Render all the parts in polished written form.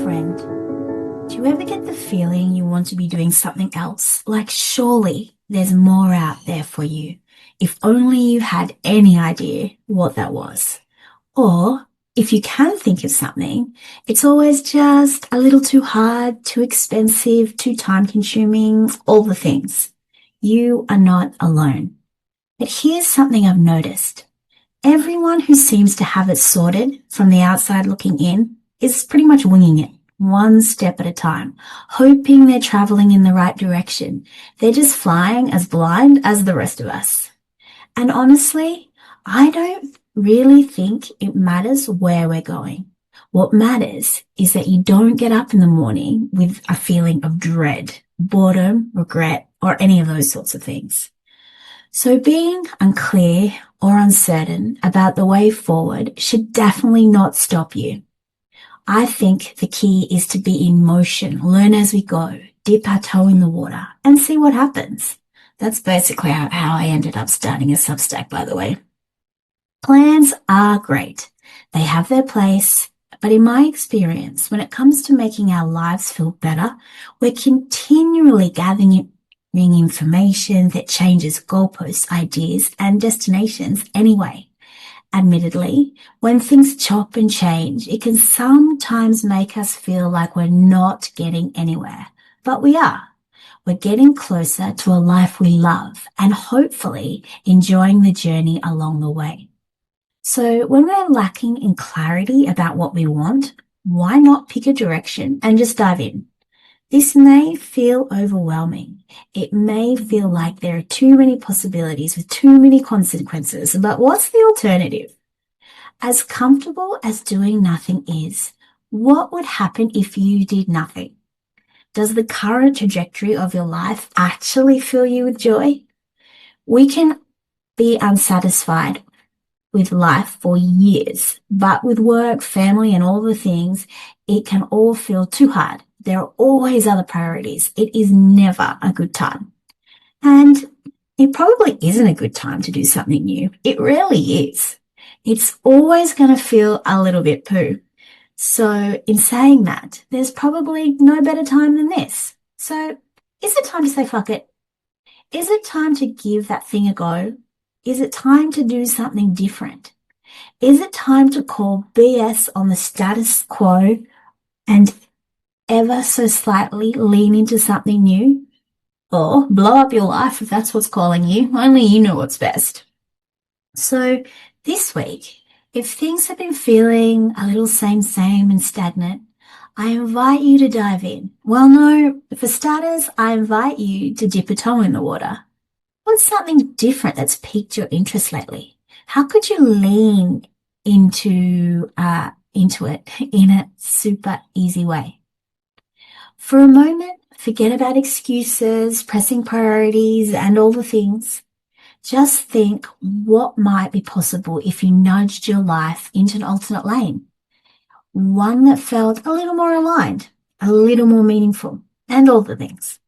friend, do you ever get the feeling you want to be doing something else? Like, surely there's more out there for you. If only you had any idea what that was. Or if you can think of something, it's always just a little too hard, too expensive, too time consuming, all the things. You are not alone. But here's something I've noticed. Everyone who seems to have it sorted from the outside looking in is pretty much winging it, one step at a time, hoping they're traveling in the right direction. They're just flying as blind as the rest of us. And honestly, I don't really think it matters where we're going. What matters is that you don't get up in the morning with a feeling of dread, boredom, regret, or any of those sorts of things. So being unclear or uncertain about the way forward should definitely not stop you. I think the key is to be in motion, learn as we go, dip our toe in the water, and see what happens. That's basically how I ended up starting a Substack, by the way. Plans are great. They have their place, but in my experience, when it comes to making our lives feel better, we're continually gathering information that changes goalposts, ideas, and destinations anyway. Admittedly, when things chop and change, it can sometimes make us feel like we're not getting anywhere, but we are. We're getting closer to a life we love and hopefully enjoying the journey along the way. So when we're lacking in clarity about what we want, why not pick a direction and just dive in? This may feel overwhelming. It may feel like there are too many possibilities with too many consequences, but what's the alternative? As comfortable as doing nothing is, what would happen if you did nothing? Does the current trajectory of your life actually fill you with joy? We can be unsatisfied with life for years, but with work, family, and all the things, it can all feel too hard. There are always other priorities. It is never a good time. And it probably isn't a good time to do something new. It rarely is. It's always going to feel a little bit poo. So in saying that, there's probably no better time than this. So is it time to say fuck it? Is it time to give that thing a go? Is it time to do something different? Is it time to call BS on the status quo and ever so slightly lean into something new? Or blow up your life if that's what's calling you? Only you know what's best. So this week, if things have been feeling a little same and stagnant, I invite you to dive in. Well, no, for starters, I invite you to dip a toe in the water. What's something different that's piqued your interest lately? How could you lean into it in a super easy way? For a moment, forget about excuses, pressing priorities, and all the things. Just think what might be possible if you nudged your life into an alternate lane. One that felt a little more aligned, a little more meaningful, and all the things.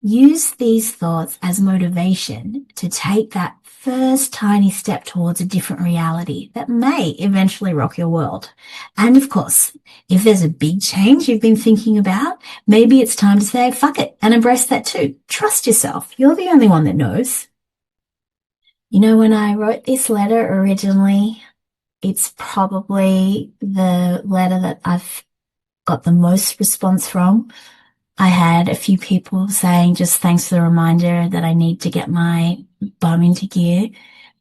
Use these thoughts as motivation to take that first tiny step towards a different reality that may eventually rock your world. And of course, if there's a big change you've been thinking about, maybe it's time to say fuck it and embrace that too. Trust yourself. You're the only one that knows. You know, when I wrote this letter originally, it's probably the letter that I've got the most response from. I had a few people saying just thanks for the reminder that I need to get my bum into gear.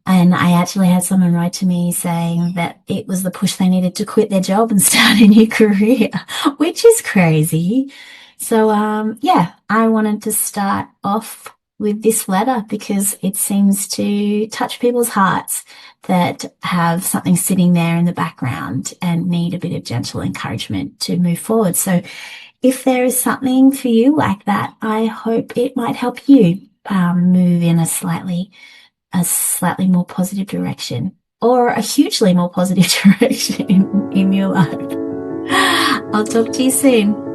And I actually had someone write to me saying that it was the push they needed to quit their job and start a new career, which is crazy. So, yeah, I wanted to start off with this letter because it seems to touch people's hearts that have something sitting there in the background and need a bit of gentle encouragement to move forward. So if there is something for you like that, I hope it might help you move in a slightly more positive direction, or a hugely more positive direction in your life. I'll talk to you soon.